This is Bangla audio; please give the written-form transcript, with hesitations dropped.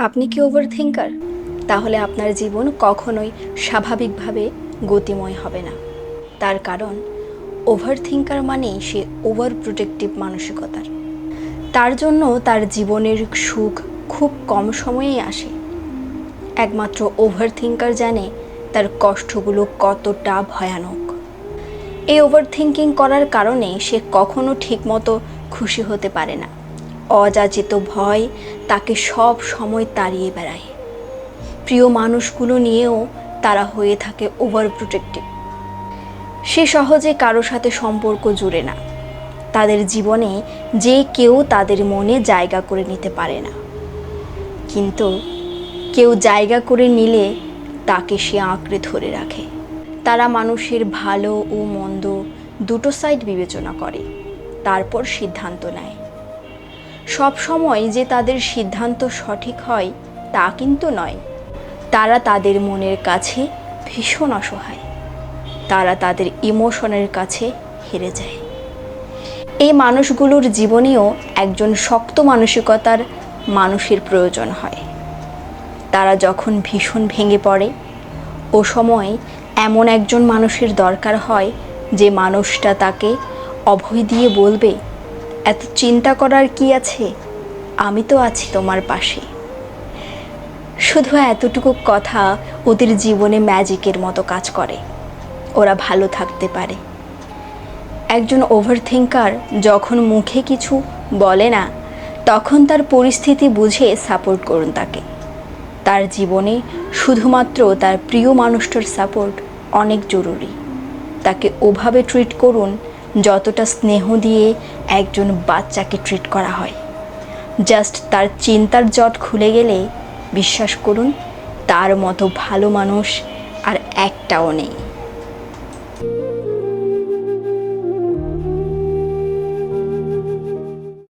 আপনি কি ওভারথিঙ্কার? তাহলে আপনার জীবন কখনোই স্বাভাবিকভাবে গতিময় হবে না। তার কারণ ওভারথিঙ্কার মানেই সে ওভার প্রোটেক্টিভ মানসিকতার। তার জন্য তার জীবনের সুখ খুব কম সময়েই আসে। একমাত্র ওভারথিঙ্কার জানে তার কষ্টগুলো কতটা ভয়ানক। এই ওভারথিঙ্কিং করার কারণে সে কখনো ঠিকমতো খুশি হতে পারে না। অযাচিত ভয় তাকে সব সময় তাড়িয়ে বেড়ায়। প্রিয় মানুষগুলো নিয়েও তারা হয়ে থাকে ওভার প্রোটেক্টিভ। সে সহজে কারো সাথে সম্পর্ক জুড়ে না। তাদের জীবনে যে কেউ তাদের মনে জায়গা করে নিতে পারে না, কিন্তু কেউ জায়গা করে নিলে তাকে সে আঁকড়ে ধরে রাখে। তারা মানুষের ভালো ও মন্দ দুটো সাইড বিবেচনা করে, তারপর সিদ্ধান্ত নেয়। সব সময় যে তাদের সিদ্ধান্ত সঠিক হয় তা কিন্তু নয়। তারা তাদের মনের কাছে ভীষণ অসহায়। তারা তাদের ইমোশনের কাছে হেরে যায়। এই মানুষগুলোর জীবনেও একজন শক্ত মানসিকতার মানুষের প্রয়োজন হয়। তারা যখন ভীষণ ভেঙে পড়ে, ও সময় এমন একজন মানুষের দরকার হয় যে মানুষটা তাকে অভয় দিয়ে বলবে, এত চিন্তা করার কি আছে, আমি তো আছি তোমার পাশে। শুধু এতটুকু কথা ওদের জীবনে ম্যাজিকের মতো কাজ করে। ওরা ভালো থাকতে পারে। একজন ওভারথিঙ্কার যখন মুখে কিছু বলে না, তখন তার পরিস্থিতি বুঝে সাপোর্ট করুন তাকে। তার জীবনে শুধুমাত্র তার প্রিয় মানুষটার সাপোর্ট অনেক জরুরি। তাকে ওভাবে ট্রিট করুন যতটা স্নেহ দিয়ে একজন বাচ্চাকে ট্রিট করা হয়। জাস্ট তার চিন্তার জট খুলে গেলে বিশ্বাস করুন, তার মতো ভালো মানুষ আর একটাও নেই।